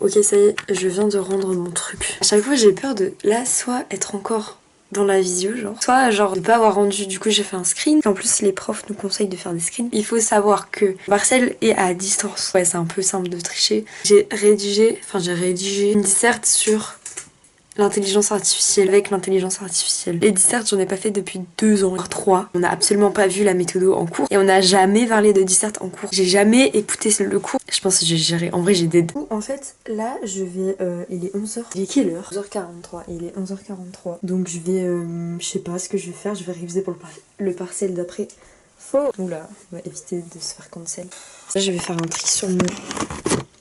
ok ça y est, je viens de rendre mon truc. À chaque fois j'ai peur de là soit être encore dans la visio soit de pas avoir rendu, du coup j'ai fait un screen. En plus les profs nous conseillent de faire des screens. Il faut savoir que Marcel est à distance. Ouais c'est un peu simple de tricher. J'ai rédigé une disserte sur l'intelligence artificielle, avec l'intelligence artificielle. Les dissertes, j'en ai pas fait depuis 2 ans, voire 3. On n'a absolument pas vu la méthode en cours et on n'a jamais parlé de disserte en cours. J'ai jamais écouté le cours. Je pense que j'ai géré. En vrai, j'ai des... En fait, là, je vais... il est 11h. Il est quelle heure? 11h43. Il est 11h43. Donc, je vais... je sais pas ce que je vais faire. Je vais réviser pour le partiel d'après. Oula, on va éviter de se faire cancel. Là, je vais faire un tri sur mon...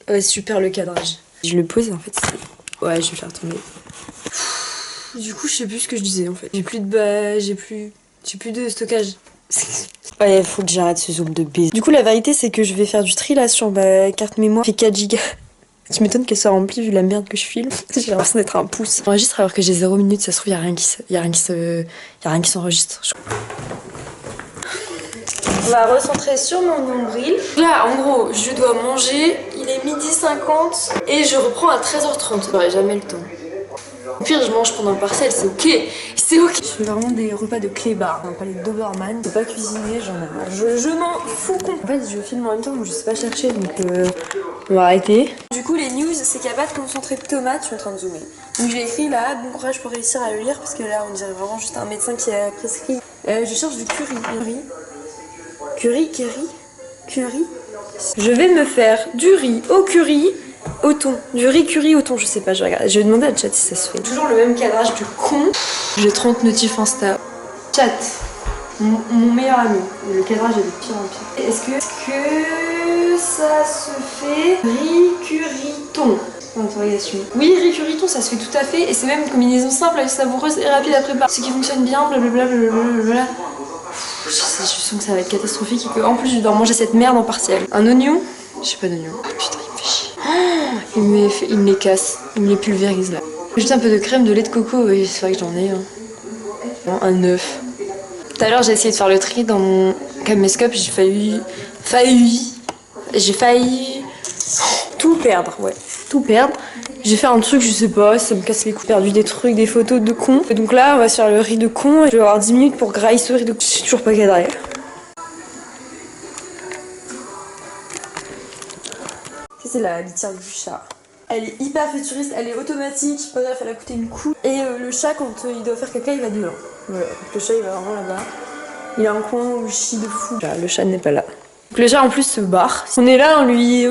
Ouais, super le cadrage. Je le pose, en fait. Ouais, je vais faire tomber. Du coup, je sais plus ce que je disais en fait. J'ai plus de stockage. Ouais, faut que j'arrête ce zoom de baiser. Du coup, la vérité, c'est que je vais faire du tri là sur ma carte mémoire. Elle fait 4 gigas. Tu m'étonnes qu'elle soit remplie vu la merde que je filme. J'ai l'impression d'être un pouce. J'enregistre alors que j'ai 0 minutes. Ça se trouve, y'a rien qui s'enregistre. On va recentrer sur mon nombril. Là, en gros, je dois manger. Il est 12h50 et je reprends à 13h30. J'aurai jamais le temps. Au pire, je mange pendant le partiel, c'est ok. C'est ok. Je fais vraiment des repas de clébard. On parlait de Doberman. Je peux pas cuisiner, j'en ai marre. Je m'en fous. En fait, je filme en même temps, donc je sais pas chercher, donc on va arrêter. Du coup, les news, c'est qu'il n'y a pas de concentré de tomates. Je suis en train de zoomer. Donc je l'ai écrit là, bon courage pour réussir à le lire, parce que là, on dirait vraiment juste un médecin qui a prescrit. Je cherche du curry. Curry. Je vais me faire du riz au curry. Au thon, du riz curry au thon, je sais pas, je regarde. Je vais demander à chat si ça se fait. Toujours le même cadrage de con. J'ai 30 notifs Insta. Chat, mon meilleur ami. Le cadrage est de pire en pire. Est-ce que ça se fait riz curry thon? Interrogation. Oui, riz curry thon, ça se fait tout à fait. Et c'est même une combinaison simple, savoureuse et rapide à préparer. Ce qui fonctionne bien, blablabla. Je sens que ça va être catastrophique et qu'en plus je dois manger cette merde en partiel. Un oignon? J'ai pas d'oignon. Oh putain, il me fait chier. Il me les casse, il me les pulvérise là. Juste un peu de crème, de lait de coco, oui, c'est vrai que j'en ai. Non, un œuf. Tout à l'heure, j'ai essayé de faire le tri dans mon caméscope, j'ai failli tout perdre, ouais. Tout perdre. J'ai fait un truc, je sais pas, ça me casse les couilles. J'ai perdu des trucs, des photos de con. Et donc là, on va se faire le riz de con. Je vais avoir 10 minutes pour grailler ce riz de con. Je suis toujours pas cadré. C'est la litière du chat. Elle est hyper futuriste, elle est automatique, bref, elle a coûté une coupe. Et le chat, quand il doit faire caca, il va dedans. Voilà, donc le chat, il va vraiment là-bas. Il a un coin où il chie de fou. Le chat n'est pas là. Donc le chat, en plus, se barre. On est là, on lui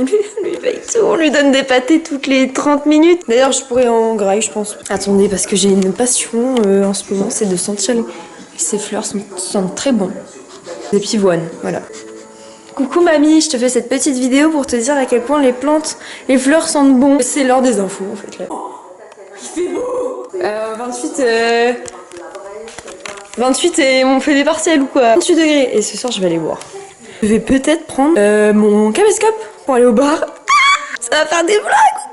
paye tout, on lui donne des pâtés toutes les 30 minutes. D'ailleurs, je pourrais en grailler, je pense. Attendez, parce que j'ai une passion en ce moment, c'est de sentir ces fleurs sentent très bon. Des pivoines, voilà. Coucou mamie, je te fais cette petite vidéo pour te dire à quel point les fleurs sentent bon. C'est l'heure des infos en fait là. Oh, il fait beau 28 et on fait des partiels ou quoi. 28 degrés et ce soir je vais aller boire. Je vais peut-être prendre mon caméscope pour aller au bar. Ça va faire des vlogs.